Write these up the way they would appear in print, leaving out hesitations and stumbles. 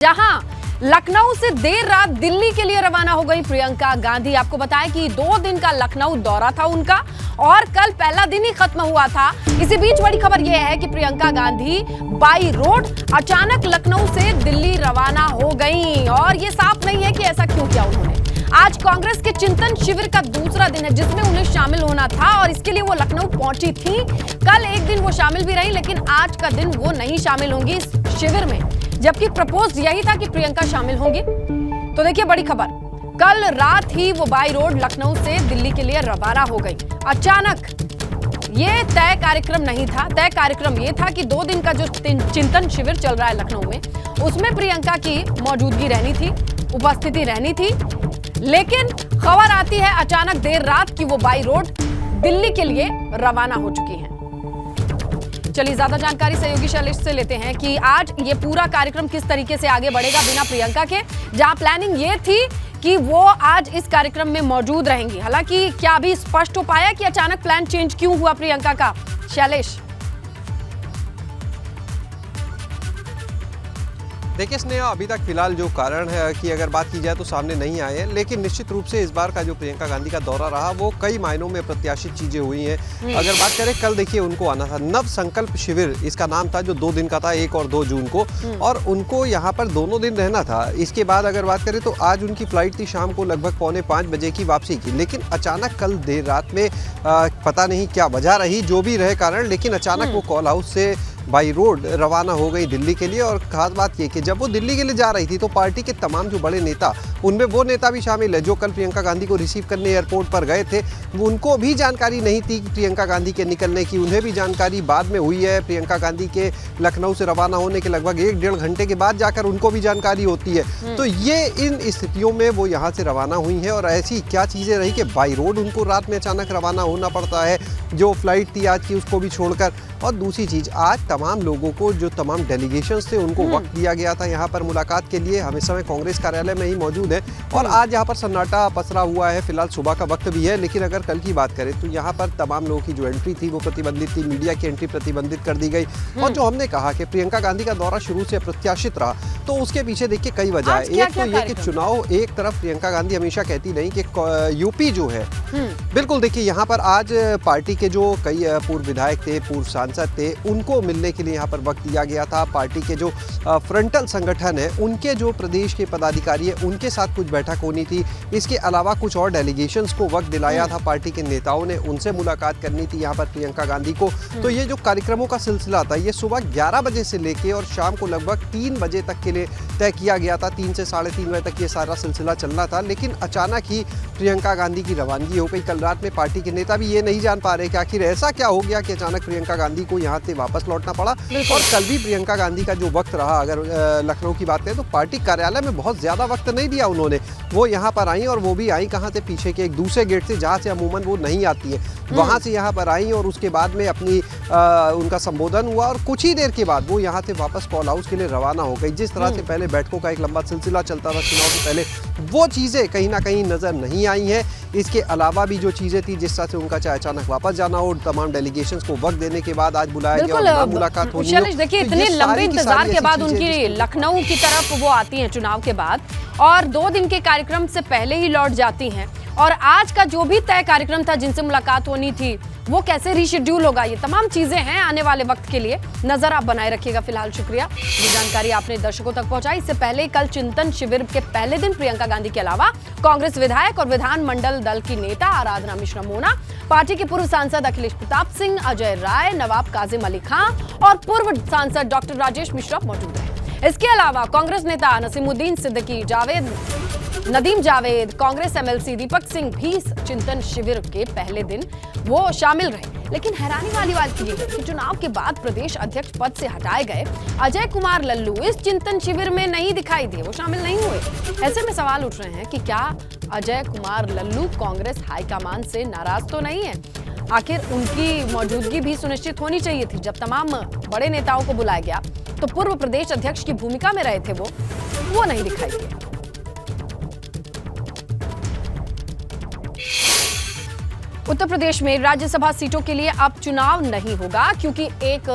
जहां लखनऊ से देर रात दिल्ली के लिए रवाना हो गई प्रियंका गांधी। आपको बताएं कि 2 दिन का लखनऊ दौरा था उनका और कल पहला दिन ही खत्म हुआ था। इसी बीच बड़ी खबर यह है कि प्रियंका गांधी बाई रोड अचानक लखनऊ से दिल्ली रवाना हो गई और ये साफ नहीं है कि ऐसा क्यों किया उन्होंने। आज कांग्रेस के चिंतन शिविर का दूसरा दिन है जिसमें उन्हें शामिल होना था और इसके लिए वो लखनऊ पहुंची थी। कल एक दिन वो शामिल भी रही, लेकिन आज का दिन वो नहीं शामिल होंगी इस शिविर में, जबकि प्रपोज यही था कि प्रियंका शामिल होंगी। तो देखिए बड़ी खबर, कल रात ही वो बाई रोड लखनऊ से दिल्ली के लिए रवाना हो गई। अचानक ये तय कार्यक्रम नहीं था। तय कार्यक्रम ये था कि 2 दिन का जो चिंतन शिविर चल रहा है लखनऊ में, उसमें प्रियंका की मौजूदगी रहनी थी, उपस्थिति रहनी थी। लेकिन खबर आती है अचानक देर रात कि वो बाई रोड दिल्ली के लिए रवाना हो चुकी हैं। चलिए ज्यादा जानकारी सहयोगी शैलेश से लेते हैं कि आज ये पूरा कार्यक्रम किस तरीके से आगे बढ़ेगा बिना प्रियंका के, जहां प्लानिंग ये थी कि वो आज इस कार्यक्रम में मौजूद रहेंगी। हालांकि क्या अभी स्पष्ट हो पाया कि अचानक प्लान चेंज क्यों हुआ प्रियंका का? शैलेश, देखिए स्नेहा, अभी तक फिलहाल जो कारण है कि अगर बात की जाए तो सामने नहीं आए हैं, लेकिन निश्चित रूप से इस बार का जो प्रियंका गांधी का दौरा रहा वो कई मायनों में प्रत्याशित चीजें हुई हैं। अगर बात करें, कल देखिए उनको आना था नव संकल्प शिविर, इसका नाम था, जो 2 दिन का था, 1 और 2 जून को, और उनको यहाँ पर दोनों दिन रहना था। इसके बाद अगर बात करें तो आज उनकी फ्लाइट थी शाम को लगभग 4:45 बजे की वापसी की, लेकिन अचानक कल देर रात में पता नहीं क्या वजह रही, जो भी रहे कारण, लेकिन अचानक वो कॉल हाउस से बाई रोड रवाना हो गई दिल्ली के लिए। और खास बात ये कि जब वो दिल्ली के लिए जा रही थी तो पार्टी के तमाम जो बड़े नेता, उनमें वो नेता भी शामिल है जो कल प्रियंका गांधी को रिसीव करने एयरपोर्ट पर गए थे। उनको भी जानकारी नहीं थी प्रियंका गांधी के निकलने की, उन्हें भी जानकारी बाद में हुई है। प्रियंका गांधी के लखनऊ से रवाना होने के लगभग 1-1.5 घंटे के बाद जाकर उनको भी जानकारी होती है। तो ये इन स्थितियों में वो यहाँ से रवाना हुई है और ऐसी क्या चीज़ें रही कि बाई रोड उनको रात में अचानक रवाना होना पड़ता है, जो फ्लाइट थी आज की उसको भी छोड़कर। और दूसरी चीज़, आज तमाम लोगों को, जो तमाम डेलीगेशंस थे, उनको वक्त दिया गया था यहाँ पर मुलाकात के लिए। हम इस समय कांग्रेस कार्यालय में ही मौजूद है और आज यहाँ पर सन्नाटा पसरा हुआ है। फिलहाल सुबह का वक्त भी है, लेकिन अगर कल की बात करें तो यहाँ पर तमाम लोगों की जो एंट्री थी वो प्रतिबंधित थी, मीडिया की एंट्री प्रतिबंधित कर दी गई। और जो हमने कहा कि प्रियंका गांधी का दौरा शुरू से प्रत्याशित रहा, तो उसके पीछे देखिए कई वजह है। एक तो ये कि चुनाव, एक तरफ प्रियंका गांधी हमेशा कहती नहीं कि यूपी जो है, बिल्कुल देखिए यहाँ पर आज पार्टी के जो कई पूर्व विधायक थे, पूर्व सांसद थे, उनको मिलने के लिए यहाँ पर वक्त दिया गया था। पार्टी के जो फ्रंटल संगठन है, उनके जो प्रदेश के पदाधिकारी है, उनके साथ कुछ बैठक होनी थी। इसके अलावा कुछ और डेलीगेशंस को वक्त दिलाया था, पार्टी के नेताओं ने, उनसे मुलाकात करनी थी यहाँ पर प्रियंका गांधी को। तो ये जो कार्यक्रमों का सिलसिला था, ये सुबह 11 बजे से लेके और शाम को लगभग 3 बजे तक के लिए तय किया गया था। 3 से 3:30 बजे तक ये सारा सिलसिला चलना था, लेकिन अचानक ही प्रियंका गांधी की रवानगी हो गई। कल रात में पार्टी के नेता भी ये नहीं जान पा रहे कि आखिर ऐसा क्या हो गया कि अचानक प्रियंका गांधी को यहाँ से वापस लौटना पड़ा। और कल भी प्रियंका गांधी का जो वक्त रहा, अगर लखनऊ की बात करें तो पार्टी कार्यालय में बहुत ज्यादा वक्त नहीं दिया उन्होंने। वो यहाँ पर आई और वो भी आई कहाँ से, पीछे के एक दूसरे गेट से, जहाँ से अमूमन वो नहीं आती है, वहाँ से यहाँ पर आई और उसके बाद में अपनी उनका संबोधन हुआ और कुछ ही देर के बाद वो यहाँ से वापस कॉल हाउस के लिए रवाना हो गई। जिस तरह से पहले बैठकों का एक लंबा सिलसिला चलता था चुनाव से पहले, वो चीज़ें कहीं ना कहीं नजर नहीं आई हैं। इसके अलावा भी जो चीज़ें थी, जिस तरह से उनका चाहे अचानक वापस जाना हो, तमाम डेलीगेशंस को वक्त देने के बाद आज बुलाया गया और मुलाकात होनी हो। देखिए इतने लंबे इंतजार के बाद उनकी लखनऊ की तरफ वो आती हैं चुनाव के बाद और 2 दिन के कार्यक्रम से पहले ही लौट जाती हैं, और आज का जो भी तय कार्यक्रम था, जिनसे मुलाकात होनी थी, वो कैसे रीशेड्यूल होगा, ये तमाम चीजें हैं आने वाले वक्त के लिए। नजर आप बनाए रखिएगा। फिलहाल शुक्रिया, ये जानकारी आपने दर्शकों तक पहुंचाई। इससे पहले कल चिंतन शिविर के पहले दिन प्रियंका गांधी के अलावा कांग्रेस विधायक और विधानमंडल दल की नेता आराधना मिश्रा मोना, पार्टी के पूर्व सांसद अखिलेश प्रताप सिंह, अजय राय, नवाब काजिम अली खां और पूर्व सांसद डॉक्टर राजेश मिश्रा मौजूद रहे। इसके अलावा कांग्रेस नेता नसीमुद्दीन सिद्दीकी, नदीम जावेद, कांग्रेस एमएलसी दीपक सिंह भी चिंतन शिविर के पहले दिन वो शामिल रहे। लेकिन हैरानी वाली बात यह है कि चुनाव के बाद प्रदेश अध्यक्ष पद से हटाए गए अजय कुमार लल्लू इस चिंतन शिविर में नहीं दिखाई दिए, वो शामिल नहीं हुए। ऐसे में सवाल उठ रहे हैं कि क्या अजय कुमार लल्लू कांग्रेस हाईकमान से नाराज तो नहीं है? आखिर उनकी मौजूदगी भी सुनिश्चित होनी चाहिए थी। जब तमाम बड़े नेताओं को बुलाया गया तो पूर्व प्रदेश अध्यक्ष की भूमिका में रहे थे वो नहीं दिखाई दिए। उत्तर प्रदेश में राज्यसभा सीटों के लिए अब चुनाव नहीं होगा, क्योंकि एक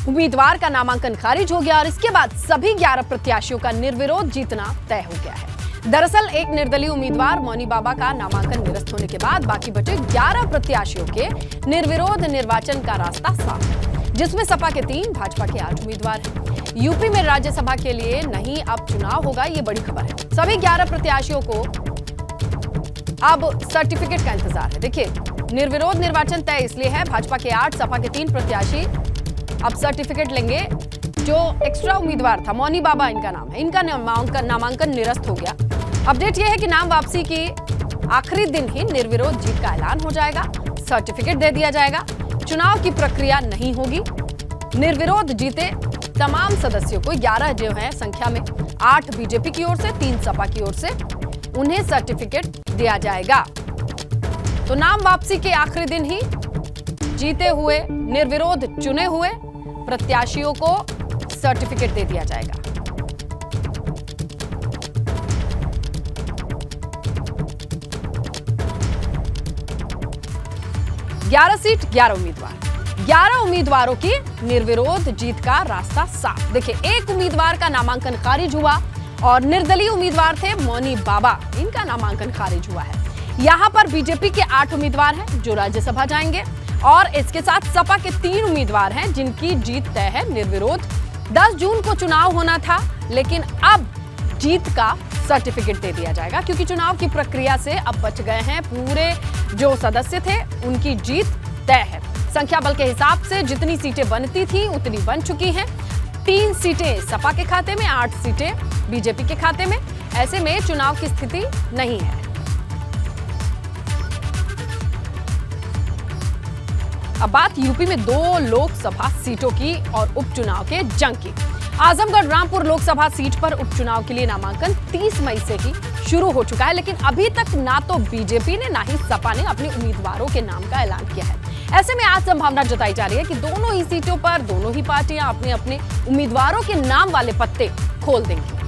उम्मीदवार का नामांकन खारिज हो गया और इसके बाद सभी 11 प्रत्याशियों का निर्विरोध जीतना तय हो गया है। दरअसल एक निर्दलीय उम्मीदवार मौनी बाबा का नामांकन निरस्त होने के बाद बाकी बचे 11 प्रत्याशियों के निर्विरोध निर्वाचन का रास्ता साफ है, जिसमें सपा के 3, भाजपा के 8 उम्मीदवार हैं। यूपी में राज्यसभा के लिए नहीं अब चुनाव होगा, ये बड़ी खबर है। सभी 11 प्रत्याशियों को अब सर्टिफिकेट का इंतजार है। देखिए, निर्विरोध निर्वाचन तय इसलिए है, भाजपा के 8, सपा के 3 प्रत्याशी अब सर्टिफिकेट लेंगे। जो एक्स्ट्रा उम्मीदवार था, मौनी बाबा इनका नाम है, इनका नामांकन निरस्त हो गया। अपडेट यह है कि नाम वापसी के आखिरी दिन ही निर्विरोध जीत का ऐलान हो जाएगा, सर्टिफिकेट दे दिया जाएगा, चुनाव की प्रक्रिया नहीं होगी। निर्विरोध जीते तमाम सदस्यों को 11 जो है संख्या में 8 बीजेपी की ओर से, 3 सपा की ओर से उन्हें सर्टिफिकेट दिया जाएगा। तो नाम वापसी के आखिरी दिन ही जीते हुए निर्विरोध चुने हुए प्रत्याशियों को सर्टिफिकेट दे दिया जाएगा। ग्यारह सीट 11 उम्मीदवार, 11 उम्मीदवारों की निर्विरोध जीत का रास्ता साफ। देखिए, एक उम्मीदवार का नामांकन खारिज हुआ और निर्दलीय उम्मीदवार थे मौनी बाबा, इनका नामांकन खारिज हुआ है। यहां पर बीजेपी के 8 उम्मीदवार हैं जो राज्यसभा जाएंगे और इसके साथ सपा के 3 उम्मीदवार हैं जिनकी जीत तय है निर्विरोध। 10 जून को चुनाव होना था, लेकिन अब जीत का सर्टिफिकेट दे दिया जाएगा क्योंकि चुनाव की प्रक्रिया से अब बच गए हैं। पूरे जो सदस्य थे उनकी जीत तय है। संख्या बल के हिसाब से जितनी सीटें बनती थी उतनी बन चुकी हैं। 3 सीटें सपा के खाते में, 8 सीटें बीजेपी के खाते में। ऐसे में चुनाव की स्थिति नहीं है। अब बात यूपी में 2 लोकसभा सीटों की और उपचुनाव के जंग की। आजमगढ़ रामपुर लोकसभा सीट पर उपचुनाव के लिए नामांकन 30 मई से ही शुरू हो चुका है, लेकिन अभी तक ना तो बीजेपी ने ना ही सपा ने अपने उम्मीदवारों के नाम का ऐलान किया है। ऐसे में आज संभावना जताई जा रही है कि दोनों ही सीटों पर दोनों ही पार्टियां अपने अपने उम्मीदवारों के नाम वाले पत्ते खोल देंगी।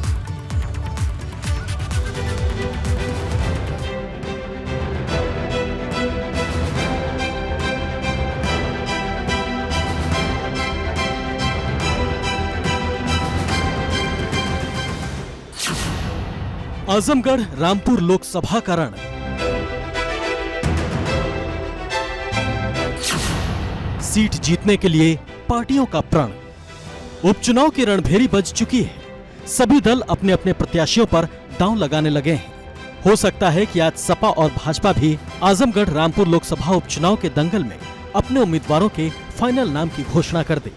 आजमगढ़ रामपुर लोकसभा का रण। सीट जीतने के लिए पार्टियों का प्रण। उपचुनाव की रणभेरी बज चुकी है। सभी दल अपने अपने प्रत्याशियों पर दांव लगाने लगे हैं। हो सकता है कि आज सपा और भाजपा भी आजमगढ़ रामपुर लोकसभा उपचुनाव के दंगल में अपने उम्मीदवारों के फाइनल नाम की घोषणा कर दे।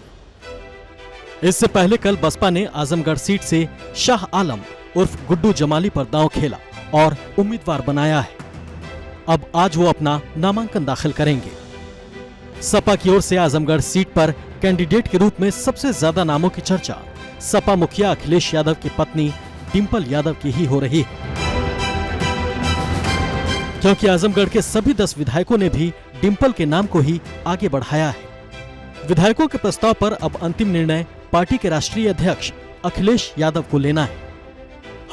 इससे पहले कल बसपा ने आजमगढ़ सीट से शाह आलम उर्फ गुड्डू जमाली पर दांव खेला और उम्मीदवार बनाया है। अब आज वो अपना नामांकन दाखिल करेंगे। सपा की ओर से आजमगढ़ सीट पर कैंडिडेट के रूप में सबसे ज्यादा नामों की चर्चा सपा मुखिया अखिलेश यादव की पत्नी डिंपल यादव की ही हो रही है, क्योंकि आजमगढ़ के सभी 10 विधायकों ने भी डिंपल के नाम को ही आगे बढ़ाया है। विधायकों के प्रस्ताव पर अब अंतिम निर्णय पार्टी के राष्ट्रीय अध्यक्ष अखिलेश यादव को लेना है।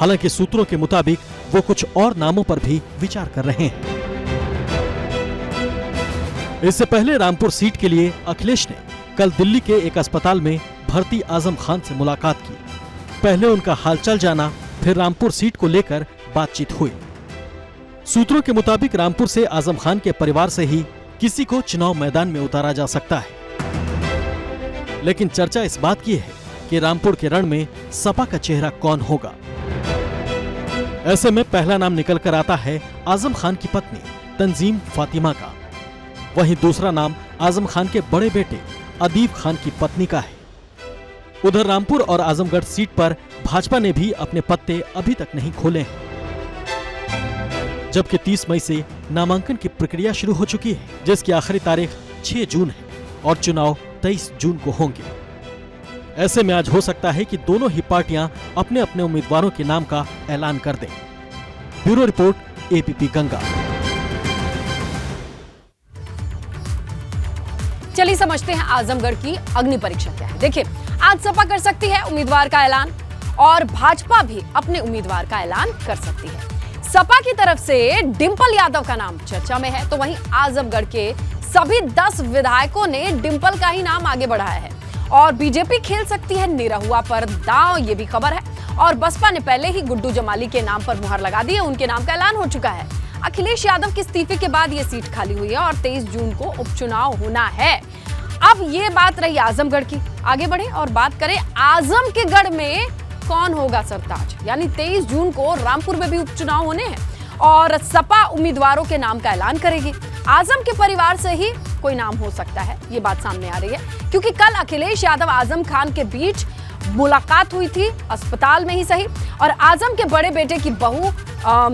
हालांकि सूत्रों के मुताबिक वो कुछ और नामों पर भी विचार कर रहे हैं। इससे पहले रामपुर सीट के लिए अखिलेश ने कल दिल्ली के एक अस्पताल में भर्ती आजम खान से मुलाकात की। पहले उनका हालचाल जाना, फिर रामपुर सीट को लेकर बातचीत हुई। सूत्रों के मुताबिक रामपुर से आजम खान के परिवार से ही किसी को चुनाव मैदान में उतारा जा सकता है, लेकिन चर्चा इस बात की है कि रामपुर के रण में सपा का चेहरा कौन होगा। ऐसे में पहला नाम निकल कर आता है आजम खान की पत्नी तंजीम फातिमा का। वहीं दूसरा नाम आजम खान के बड़े बेटे अदीब खान की पत्नी का है। उधर रामपुर और आजमगढ़ सीट पर भाजपा ने भी अपने पत्ते अभी तक नहीं खोले हैं, जबकि 30 मई से नामांकन की प्रक्रिया शुरू हो चुकी है, जिसकी आखिरी तारीख 6 जून है और चुनाव 23 जून को होंगे। ऐसे में आज हो सकता है कि दोनों ही पार्टियां अपने अपने उम्मीदवारों के नाम का ऐलान कर दें। Bureau report, APP Ganga. चलिए समझते हैं आजमगढ़ की अग्नि परीक्षा क्या है। देखिए, आज सपा कर सकती है उम्मीदवार का ऐलान और भाजपा भी अपने उम्मीदवार का ऐलान कर सकती है। सपा की तरफ से डिंपल यादव का नाम चर्चा में है, तो वहीं आजमगढ़ के सभी 10 विधायकों ने डिंपल का ही नाम आगे बढ़ाया है और बीजेपी खेल सकती है निरहुआ पर दांव, ये भी खबर है। और बसपा ने पहले ही गुड्डू जमाली के नाम पर मुहर लगा दी है, उनके नाम का ऐलान हो चुका है। अखिलेश यादव के इस्तीफे के बाद ये सीट खाली हुई है और 23 जून को उपचुनाव होना है। अब ये बात रही आजमगढ़ की। आगे बढ़े और बात करें आजम के गढ़ में कौन होगा सरताज। यानी 23 जून को रामपुर में भी उपचुनाव होने हैं और सपा उम्मीदवारों के नाम का ऐलान करेगी। आजम के परिवार से ही कोई नाम हो सकता है, ये बात सामने आ रही है, क्योंकि कल अखिलेश यादव आजम खान के बीच मुलाकात हुई थी, अस्पताल में ही सही। और आजम के बड़े बेटे की बहू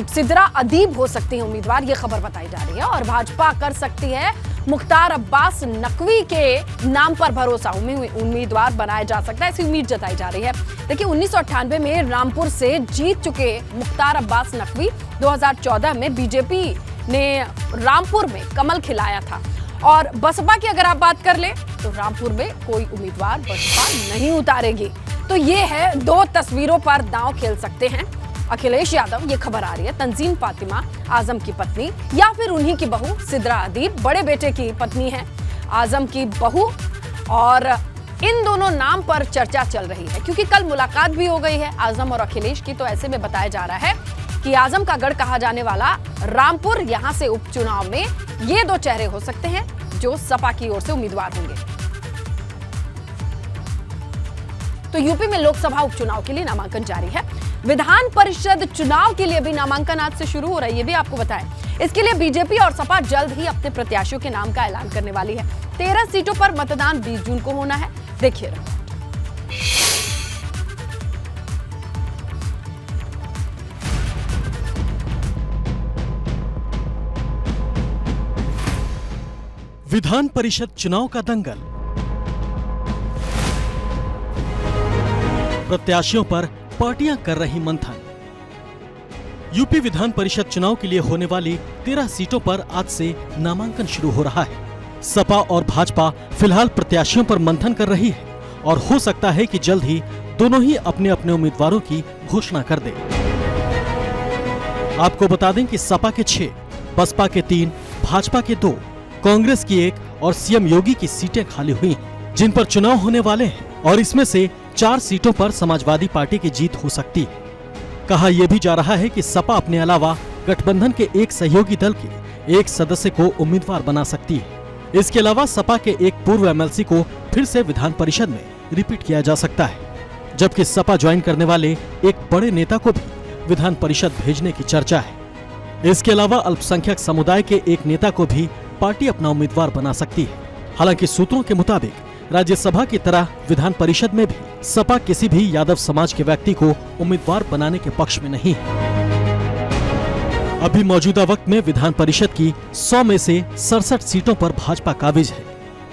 सिद्रा अदीब हो सकती है उम्मीदवार, ये खबर बताई जा रही है। और भाजपा कर सकती है मुख्तार अब्बास नकवी के नाम पर भरोसा, उम्मीदवार बनाया जा सकता है, ऐसी उम्मीद जताई जा रही है। देखिए 1998 में रामपुर से जीत चुके मुख्तार अब्बास नकवी 2014 में बीजेपी ने रामपुर में कमल खिलाया था। और बसपा की अगर आप बात कर ले तो रामपुर में कोई उम्मीदवार बसपा नहीं उतारेगी। तो ये है, दो तस्वीरों पर दांव खेल सकते हैं अखिलेश यादव, ये खबर आ रही है। तंजीम फातिमा आजम की पत्नी या फिर उन्हीं की बहू सिद्रा अदीब बड़े बेटे की पत्नी है आजम की बहू, और इन दोनों नाम पर चर्चा चल रही है क्योंकि कल मुलाकात भी हो गई है आजम और अखिलेश की। तो ऐसे में बताया जा रहा है कि आजम का गढ़ कहा जाने वाला रामपुर, यहां से उपचुनाव में ये दो चेहरे हो सकते हैं जो सपा की ओर से उम्मीदवार होंगे। तो यूपी में लोकसभा उपचुनाव के लिए नामांकन जारी है। विधान परिषद चुनाव के लिए भी नामांकन आज से शुरू हो रहा है, ये भी आपको बताएं। इसके लिए बीजेपी और सपा जल्द ही अपने प्रत्याशियों के नाम का ऐलान करने वाली है। 13 सीटों पर मतदान 20 जून को होना है। देखिए रिपोर्ट। विधान परिषद चुनाव का दंगल, प्रत्याशियों पर पार्टियां कर रही मंथन। यूपी विधान परिषद चुनाव के लिए होने वाली 13 सीटों पर आज से नामांकन शुरू हो रहा है। सपा और भाजपा फिलहाल प्रत्याशियों पर मंथन कर रही है और हो सकता है कि जल्द ही दोनों ही अपने अपने उम्मीदवारों की घोषणा कर दे। आपको बता दें कि सपा के 6, बसपा के 3, भाजपा के 2, कांग्रेस की 1 और सीएम योगी की सीटें खाली हुई हैं, जिन पर चुनाव होने वाले हैं। और इसमें से 4 सीटों पर समाजवादी पार्टी की जीत हो सकती है। कहा यह भी जा रहा है कि सपा अपने अलावा गठबंधन के एक सहयोगी दल के एक सदस्य को उम्मीदवार बना सकती है। इसके अलावा सपा के एक पूर्व एमएलसी को फिर से विधान परिषद में रिपीट किया जा सकता है, जबकि सपा ज्वाइन करने वाले एक बड़े नेता को भी विधान परिषद भेजने की चर्चा है। इसके अलावा अल्पसंख्यक समुदाय के एक नेता को भी पार्टी अपना उम्मीदवार बना सकती है। हालांकि सूत्रों के मुताबिक राज्यसभा की तरह विधान परिषद में भी सपा किसी भी यादव समाज के व्यक्ति को उम्मीदवार बनाने के पक्ष में नहीं है। अभी मौजूदा वक्त में विधान परिषद की 100 में से 67 सीटों पर भाजपा काबिज है।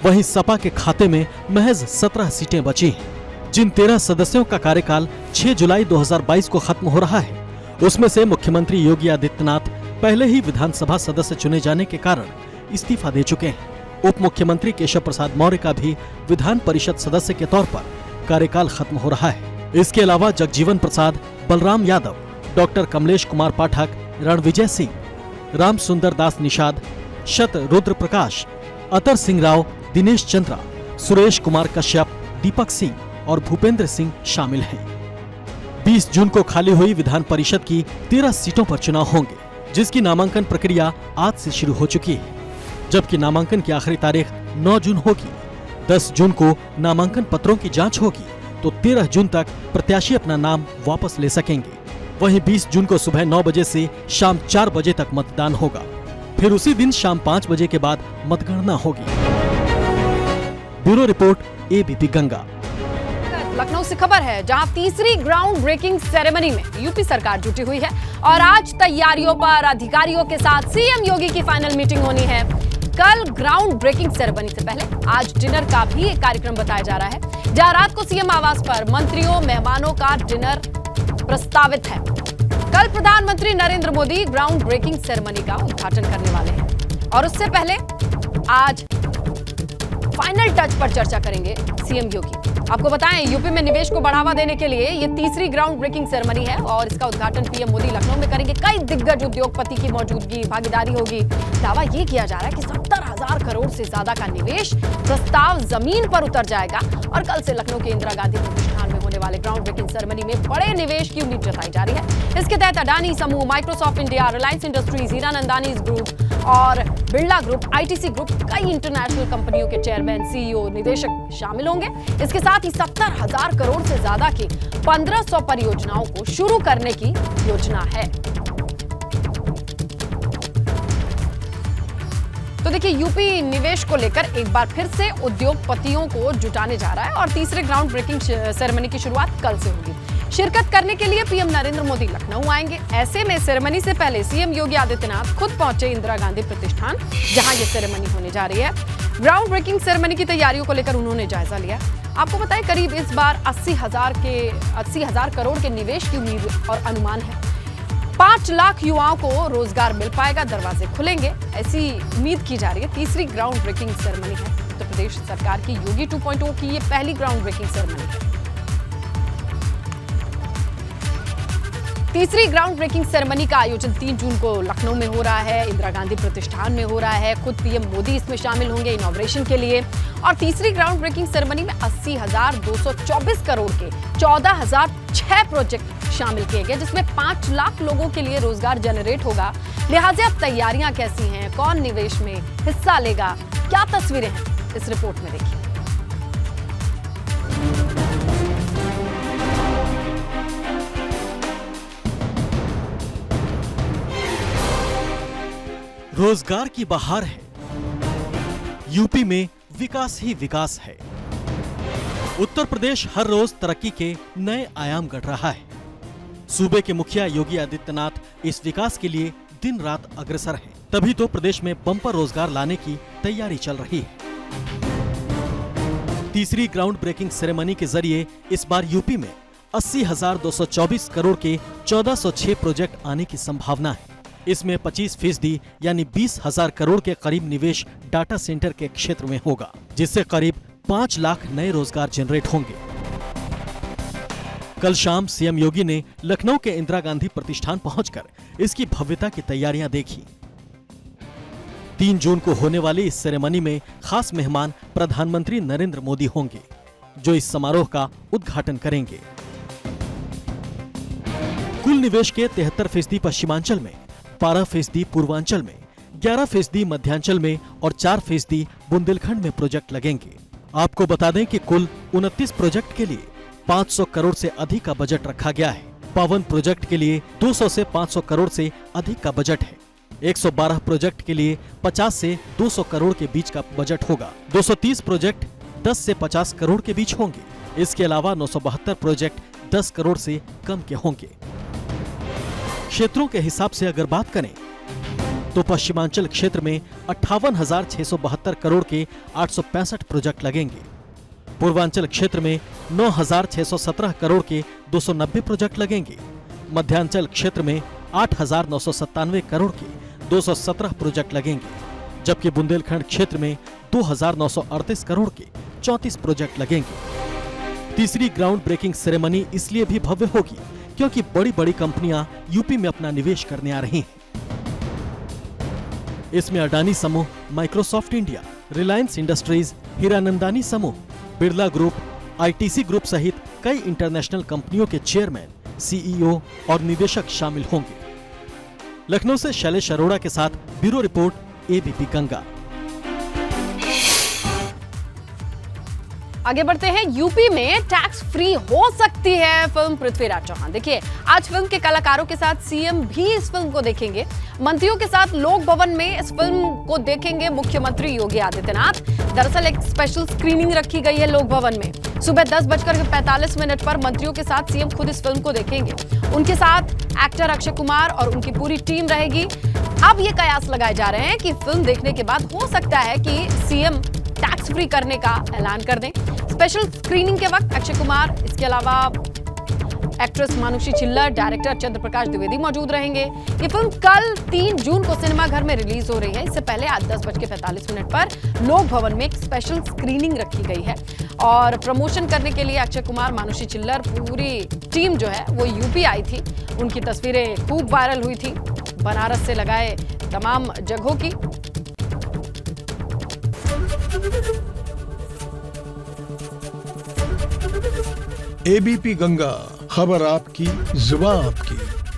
वहीं सपा के खाते में महज 17 सीटें बची हैं। जिन 13 सदस्यों का कार्यकाल 6 जुलाई 2022 को खत्म हो रहा है, उसमें से मुख्यमंत्री योगी आदित्यनाथ पहले ही विधानसभा सदस्य चुने जाने के कारण इस्तीफा दे चुके हैं। उप मुख्यमंत्री केशव प्रसाद मौर्य का भी विधान परिषद सदस्य के तौर पर कार्यकाल खत्म हो रहा है। इसके अलावा जगजीवन प्रसाद, बलराम यादव, डॉक्टर कमलेश कुमार पाठक, रणविजय सिंह, राम सुंदर दास निषाद, शत रुद्र प्रकाश, अतर सिंह राव, दिनेश चंद्रा, सुरेश कुमार कश्यप, दीपक सिंह और भूपेंद्र सिंह शामिल हैं। 20 जून को खाली हुई विधान परिषद की 13 सीटों पर चुनाव होंगे, जिसकी नामांकन प्रक्रिया आज से शुरू हो चुकी है, जबकि नामांकन की आखिरी तारीख 9 जून होगी। 10 जून को नामांकन पत्रों की जांच होगी तो 13 जून तक प्रत्याशी अपना नाम वापस ले सकेंगे। वहीं 20 जून को सुबह 9 बजे से शाम 4 बजे तक मतदान होगा। फिर उसी दिन शाम 5 बजे के बाद मतगणना होगी। Bureau report, ABP Ganga. Lucknow से खबर है, जहां तीसरी ग्राउंड ब्रेकिंग सेरेमनी में यूपी सरकार जुटी हुई है और आज तैयारियों पर अधिकारियों के साथ सीएम योगी की फाइनल मीटिंग होनी है। कल ग्राउंड ब्रेकिंग सेरेमनी से पहले आज डिनर का भी एक कार्यक्रम बताया जा रहा है, जहां रात को सीएम आवास पर मंत्रियों मेहमानों का डिनर प्रस्तावित है। कल प्रधानमंत्री Narendra Modi ground breaking ceremony का उद्घाटन करने वाले हैं और उससे पहले आज फाइनल टच पर चर्चा करेंगे सीएम योगी। आपको बताएं, यूपी में निवेश को बढ़ावा देने के लिए ये तीसरी ग्राउंड ब्रेकिंग सेरेमनी है और इसका उद्घाटन पीएम मोदी लखनऊ में करेंगे। कई दिग्गज उद्योगपति की मौजूदगी, भागीदारी होगी। दावा ये किया जा रहा है कि 70,000 70,000 करोड़ से ज्यादा का निवेश प्रस्ताव जमीन पर उतर जाएगा और कल से लखनऊ के इंदिरा गांधी प्रतिष्ठान में होने वाले ग्राउंड ब्रेकिंग सेरेमनी में बड़े निवेश की उम्मीद जताई जा रही है। इसके तहत अडानी समूह, Microsoft India, Reliance industries, Hiranandani group और बिरला ग्रुप, आईटीसी ग्रुप, कई इंटरनेशनल कंपनियों के चेयरमैन, सीईओ, निदेशक शामिल होंगे। इसके साथ ही 70,000 करोड़ से ज्यादा की 1500 परियोजनाओं को शुरू करने की योजना है। तो देखिए, यूपी निवेश को लेकर एक बार फिर से उद्योगपतियों को जुटाने जा रहा है और तीसरे ग्राउंड ब्रेकिंग सेरेमनी की शुरुआत कल से होगी। शिरकत करने के लिए पीएम नरेंद्र मोदी लखनऊ आएंगे। ऐसे में सेरेमनी से पहले सीएम योगी आदित्यनाथ खुद पहुंचे इंदिरा गांधी प्रतिष्ठान, जहां ये सेरेमनी होने जा रही है। ग्राउंड ब्रेकिंग सेरेमनी की तैयारियों को लेकर उन्होंने जायजा लिया। आपको बताएं, करीब इस बार 80,000 करोड़ के निवेश की उम्मीद और अनुमान है। 5 लाख युवाओं को रोजगार मिल पाएगा, दरवाजे खुलेंगे, ऐसी उम्मीद की जा रही है। तीसरी ग्राउंड ब्रेकिंग सेरेमनी है। उत्तर प्रदेश सरकार की योगी 2.0 की ये पहली ग्राउंड ब्रेकिंग सेरेमनी है। तीसरी ग्राउंड ब्रेकिंग सेरेमनी का आयोजन 3 जून को लखनऊ में हो रहा है, इंदिरा गांधी प्रतिष्ठान में हो रहा है। खुद पीएम मोदी इसमें शामिल होंगे इनॉग्रेशन के लिए। और तीसरी ग्राउंड ब्रेकिंग सेरेमनी में 80,224 करोड़ के 14,006 प्रोजेक्ट शामिल किए गए, जिसमें 5 लाख लोगों के लिए रोजगार जनरेट होगा। लिहाजा तैयारियां कैसी हैं, कौन निवेश में हिस्सा लेगा, क्या तस्वीरें हैं, इस रिपोर्ट में देखिए। रोजगार की बहार है, यूपी में विकास ही विकास है। उत्तर प्रदेश हर रोज तरक्की के नए आयाम गढ़ रहा है। सूबे के मुखिया योगी आदित्यनाथ इस विकास के लिए दिन रात अग्रसर हैं। तभी तो प्रदेश में बम्पर रोजगार लाने की तैयारी चल रही है। तीसरी ग्राउंड ब्रेकिंग सेरेमनी के जरिए इस बार यूपी में 80,224 करोड़ के 1406 प्रोजेक्ट आने की संभावना है। इसमें 25% यानी 20,000 करोड़ के करीब निवेश डाटा सेंटर के क्षेत्र में होगा, जिससे करीब 5 लाख नए रोजगार जनरेट होंगे। कल शाम सीएम योगी ने लखनऊ के इंदिरा गांधी प्रतिष्ठान पहुंचकर इसकी भव्यता की तैयारियां देखी। 3 जून को होने वाली इस सेरेमनी में खास मेहमान प्रधानमंत्री नरेंद्र मोदी होंगे, जो इस समारोह का उद्घाटन करेंगे। कुल निवेश के 73% पश्चिमांचल में, 12% पूर्वांचल में, 11% मध्यांचल में और 4% बुंदेलखंड में प्रोजेक्ट लगेंगे। आपको बता दें कि कुल 29 प्रोजेक्ट के लिए 500 करोड़ से अधिक का बजट रखा गया है। 52 प्रोजेक्ट के लिए 200 से 500 करोड़ से अधिक का बजट है। 112 प्रोजेक्ट के लिए 50 से 200 करोड़ के बीच का बजट होगा। 230 प्रोजेक्ट 10 से 50 करोड़ के बीच होंगे। इसके अलावा 972 प्रोजेक्ट 10 करोड़ से कम के होंगे। क्षेत्रों के हिसाब से अगर बात करें तो पश्चिमांचल क्षेत्र में 58,672 करोड़ के 865 प्रोजेक्ट लगेंगे। पूर्वांचल क्षेत्र में 9,617 करोड़ के 290 प्रोजेक्ट लगेंगे। मध्यांचल क्षेत्र में 8,997 करोड़ के 217 प्रोजेक्ट लगेंगे, जबकि बुंदेलखंड क्षेत्र में 2,938 करोड़ के 34 प्रोजेक्ट लगेंगे। तीसरी ग्राउंड ब्रेकिंग सेरेमनी इसलिए भी भव्य होगी क्योंकि बड़ी बड़ी कंपनियां यूपी में अपना निवेश करने आ रही हैं। इसमें अडानी समूह, Microsoft India, Reliance industries, Hiranandani समूह, बिरला ग्रुप, आईटीसी ग्रुप सहित कई इंटरनेशनल कंपनियों के चेयरमैन, सीईओ और निदेशक शामिल होंगे। लखनऊ से शैलेश अरोड़ा के साथ ब्यूरो रिपोर्ट, एबीपी गंगा। आगे बढ़ते हैं। यूपी में टैक्स फ्री हो सकती है फिल्म पृथ्वीराज चौहान। देखिए, आज फिल्म के कलाकारों के साथ सीएम भी इस फिल्म को देखेंगे। मंत्रियों के साथ लोक भवन में इस फिल्म को देखेंगे मुख्यमंत्री योगी आदित्यनाथ। दरअसल एक स्पेशल स्क्रीनिंग रखी गई है लोक भवन में। सुबह 10:45 पर मंत्रियों के साथ सीएम खुद इस फिल्म को देखेंगे। उनके साथ एक्टर अक्षय कुमार और उनकी पूरी टीम रहेगी। अब ये कयास लगाए जा रहे हैं कि फिल्म देखने के बाद हो सकता है कि सीएम टैक्स फ्री करने का ऐलान कर दें। स्पेशल स्क्रीनिंग के वक्त अक्षय कुमार, इसके अलावा एक्ट्रेस मानुषी छिल्लर, डायरेक्टर चंद्र प्रकाश द्विवेदी मौजूद रहेंगे। ये फिल्म कल 3 जून को सिनेमाघर में रिलीज हो रही है। इससे पहले आज 10:45 पर लोक भवन में एक स्पेशल स्क्रीनिंग रखी गई है और प्रमोशन करने के लिए अक्षय कुमार, मानुषी छिल्लर, पूरी टीम जो है वो यूपी आई थी। उनकी तस्वीरें खूब वायरल हुई थी बनारस से लगाए तमाम जगहों की। एबीपी गंगा, खबर आपकी, जुबान आपकी।